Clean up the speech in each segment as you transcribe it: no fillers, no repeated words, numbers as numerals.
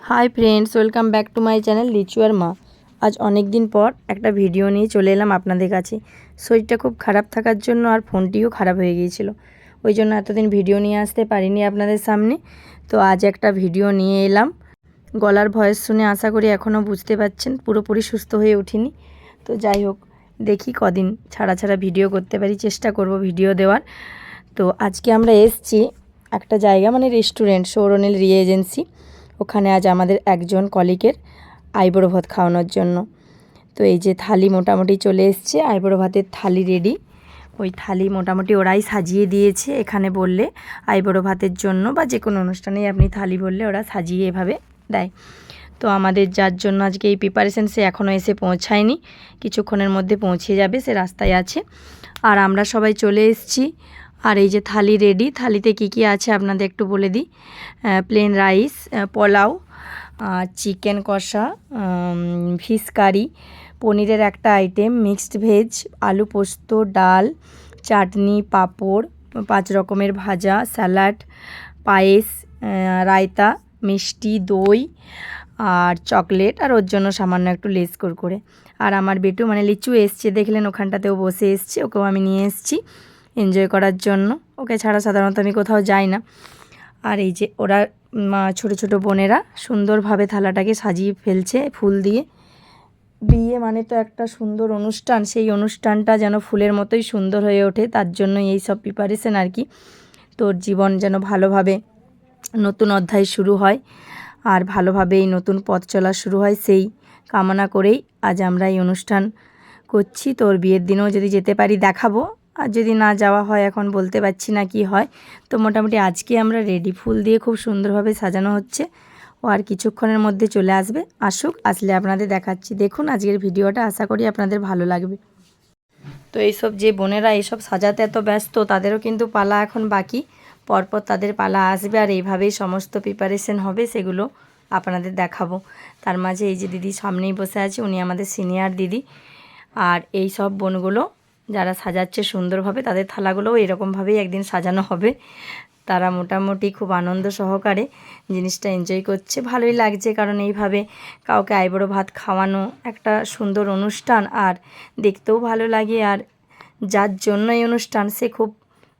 Hi friends, welcome back to my channel লিচু আর মা। আজ অনেক দিন পর একটা ভিডিও নিয়ে চলে এলাম আপনাদের কাছে। শরীরটা খুব খারাপ থাকার জন্য আর ফোনটিও খারাপ হয়ে গিয়েছিল, ওই জন্য এতদিন ভিডিও নিয়ে আসতে পারিনি আপনাদের সামনে। তো আজ একটা ভিডিও নিয়ে এলাম। গলার ভয়েস শুনে আশা করি এখনও বুঝতে পারছেন পুরোপুরি সুস্থ হয়ে উঠিনি। তো যাই হোক, দেখি কদিন ছাড়া ছাড়া ভিডিও করতে পারি, চেষ্টা করব ভিডিও দেওয়ার। তো আজকে আমরা এসছি একটা জায়গা, মানে রেস্টুরেন্ট, সৌরনীল রি এজেন্সি। ওখানে আজ আমাদের একজন কলিগের আইবুড়ো ভাত খাওয়ানোর জন্য। তো এই যে থালি মোটামুটি চলে এসছে, আইবুড়ো ভাতের থালি রেডি। ওই থালি মোটামুটি ওরাই সাজিয়ে দিয়েছে। এখানে বললে আইবুড়ো ভাতের জন্য বা যে কোনো অনুষ্ঠানেই আপনি থালি বললে ওরা সাজিয়ে এভাবে দেয়। তো আমাদের যার জন্য আজকে এই প্রিপারেশন, সে এখনও এসে পৌঁছায়নি, কিছুক্ষণের মধ্যে পৌঁছে যাবে, সে রাস্তায় আছে। আর আমরা সবাই চলে এসেছি। আর এই যে থালি রেডি, থালিতে কি কি আছে আপনাদের একটু বলে দিই। প্লেন রাইস, পোলাও, চিকেন কষা, ফিশ কারি, পনিরের একটা আইটেম, মিক্সড ভেজ, আলু পোস্ত, ডাল, চাটনি, পাঁপড়, 5 রকমের ভাজা, স্যালাড, পায়েস, রায়তা, মিষ্টি, দই আর চকলেট, আর ওর জন্য সামান্য একটু লেস করে। আর আমার বেটু মানে লিচু এসছে, দেখলেন ওখানটাতেও বসে এসছে, ওকেও আমি নিয়ে এসেছি এনজয় করার জন্য। ওকে ছাড়া সাধারণত আমি কোথাও যাই না। আর এই যে ওরা ছোট ছোট বোনেরা সুন্দরভাবে থালাটাকে সাজিয়ে ফেলছে ফুল দিয়ে। বিয়ে মানে তো একটা সুন্দর অনুষ্ঠান, সেই অনুষ্ঠানটা যেন ফুলের মতোই সুন্দর হয়ে ওঠে, তার জন্যই এই সব প্রিপারেশন আর কি। তোর জীবন যেন ভালোভাবে নতুন অধ্যায় শুরু হয়, আর ভালোভাবে এই নতুন পথ চলা শুরু হয়, সেই কামনা করেই আজ আমরা এই অনুষ্ঠান করছি। তোর বিয়ের দিনেও যদি যেতে পারি দেখাবো, আর যদি না যাওয়া হয় এখন বলতে পারছি না কি হয়। তো মোটামুটি আজকে আমরা রেডি, ফুল দিয়ে খুব সুন্দরভাবে সাজানো হচ্ছে। ও আর কিছুক্ষণের মধ্যে চলে আসবে, আসলে আপনাদের দেখাচ্ছি। দেখুন আজকের ভিডিওটা, আশা করি আপনাদের ভালো লাগবে। তো এইসব যে বোনেরা এইসব সাজাতে এত ব্যস্ত, তাদেরও কিন্তু পালা এখন বাকি, পরপর তাদের পালা আসবে। আর এইভাবেই সমস্ত প্রিপারেশন হবে, সেগুলো আপনাদের দেখাবো। তার মাঝে এই যে দিদি সামনেই বসে আছে, উনি আমাদের সিনিয়র দিদি। আর এই সব বোনগুলো যারা সাজাচ্ছে সুন্দরভাবে, তাদের থালাগুলোও এরকমভাবেই একদিন সাজানো হবে। তারা মোটামুটি খুব আনন্দ সহকারে জিনিসটা এনজয় করছে, ভালোই লাগছে। কারণ এইভাবে কাউকে আইবুড়ো ভাত খাওয়ানো একটা সুন্দর অনুষ্ঠান, আর দেখতেও ভালো লাগে। আর যার জন্য এই অনুষ্ঠান, সে খুব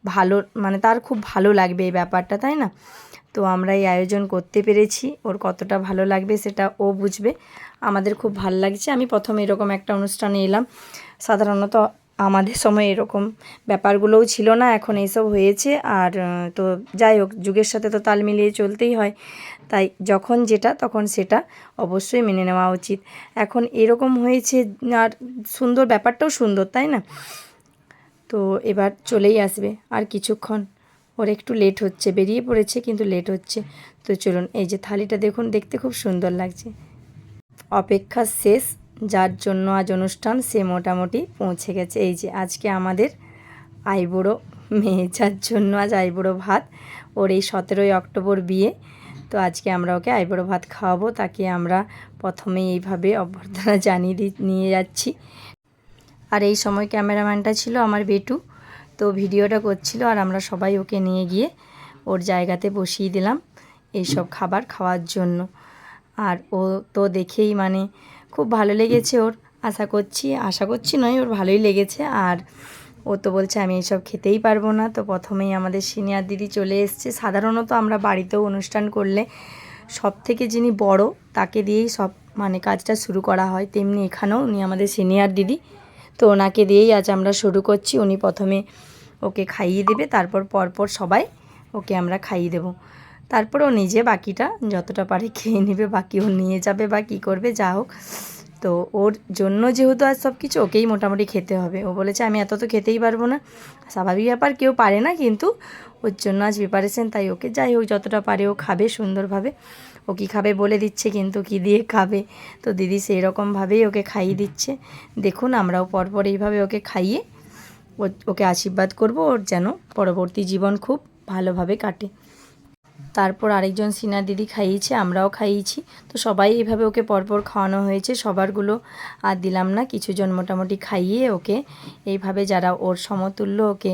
ভালো, মানে তার খুব ভালো লাগবে এই ব্যাপারটা, তাই না? তো আমরা এই আয়োজন করতে পেরেছি, ওর কতটা ভালো লাগবে সেটা ও বুঝবে। আমাদের খুব ভালো লাগছে। আমি প্রথম এরকম একটা অনুষ্ঠানে এলাম, সাধারণত আমাদের সময় এরকম ব্যাপারগুলোও ছিল না, এখন এইসব হয়েছে। আর তো যাই হোক, যুগের সাথে তো তাল মিলিয়ে চলতেই হয়, তাই যখন যেটা তখন সেটা অবশ্যই মেনে নেওয়া উচিত। এখন এরকম হয়েছে, আর সুন্দর, ব্যাপারটাও সুন্দর, তাই না? তো এবার চলেই আসবে আর কিছুক্ষণ, ওর একটু লেট হচ্ছে, বেরিয়ে পড়েছে কিন্তু লেট হচ্ছে। তো চলুন, এই যে থালিটা দেখুন, দেখতে খুব সুন্দর লাগছে। অপেক্ষা শেষ, যার জন্য আজ অনুষ্ঠান সে মোটামুটি পৌঁছে গেছে। এই যে আজকে আমাদের আইবুড়ো মেয়ে, যার জন্য আজ আইবুড়ো ভাত। ওর এই 17ই অক্টোবর বিয়ে। তো আজকে আমরা ওকে আইবুড়ো ভাত খাওয়াবো। তাকে আমরা প্রথমেই এইভাবে অভ্যর্থনা জানিয়ে নিয়ে যাচ্ছি। আর এই সময় ক্যামেরাম্যানটা ছিল আমার বেটু, তো ভিডিওটা করছিল। আর আমরা সবাই ওকে নিয়ে গিয়ে ওর জায়গাতে বসিয়ে দিলাম এইসব খাবার খাওয়ার জন্য। আর ও তো দেখেই মানে খুব ভালো লেগেছে ওর, আশা করছি নয়, ওর ভালোই লেগেছে। আর ও তো বলছে আমি এইসব খেতেই পারবো না। তো প্রথমেই আমাদের সিনিয়র দিদি চলে এসছে। সাধারণত আমরা বাড়িতেও অনুষ্ঠান করলে সব থেকে যিনি বড় তাকে দিয়েই সব মানে কাজটা শুরু করা হয়, তেমনি এখানেও উনি আমাদের সিনিয়র দিদি। তো ওনাকে দিয়েই আজ আমরা শুরু করছি। উনি প্রথমে ওকে খাইয়ে দেবে, তারপর পরপর সবাই ওকে আমরা খাইয়ে দেবো। তারপর ও নিজে বাকিটা যতটা পারে খেয়ে নেবে, বাকি ও নিয়ে যাবে বা কী করবে, যা হোক। তো ওর জন্য যেহেতু আজ সব কিছু ওকেই মোটামুটি খেতে হবে। ও বলেছে আমি এত তো খেতেই পারবো না, স্বাভাবিক ব্যাপার, কেউ পারে না, কিন্তু ওর জন্য আজ প্রিপারেশন, তাই ওকে যাই হোক যতটা পারে ও খাবে সুন্দরভাবে। ও কী খাবে বলে দিচ্ছে, কিন্তু কী দিয়ে খাবে, তো দিদি সেই রকমভাবেই ওকে খাইয়ে দিচ্ছে। দেখুন আমরাও পরপর এইভাবে ওকে খাইয়ে ওকে আশীর্বাদ করব, ওর যেন পরবর্তী জীবন খুব ভালোভাবে কাটে। তারপর আরেকজন সিনিয়র দিদি খাইয়েছে, আমরাও খাইয়েছি। তো সবাই এইভাবে ওকে পরপর খাওয়ানো হয়েছে, সবারগুলো আর দিলাম না, কিছুজন মোটামুটি খাইয়ে ওকে এইভাবে, যারা ওর সমতুল্য, ওকে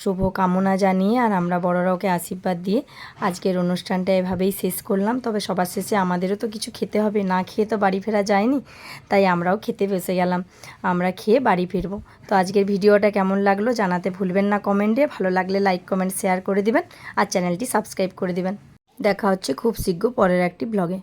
শুভ কামনা জানিয়ে আর আমরা বড়রা ওকে আশীর্বাদ দিয়ে আজকের অনুষ্ঠানটা এভাবেই শেষ করলাম। তবে সবার শেষে আমাদেরও তো কিছু খেতে হবে, না খেয়ে তো বাড়ি ফেরা যায়নি, তাই আমরাও খেতে বসে গেলাম। আমরা খেয়ে বাড়ি ফিরবো। তো আজকের ভিডিওটা কেমন লাগলো জানাতে ভুলবেন না কমেন্টে। ভালো লাগলে লাইক কমেন্ট শেয়ার করে দিবেন আর চ্যানেলটি সাবস্ক্রাইব করে দিবেন। দেখা হচ্ছে খুব শীঘ্র পরের একটি ব্লগে।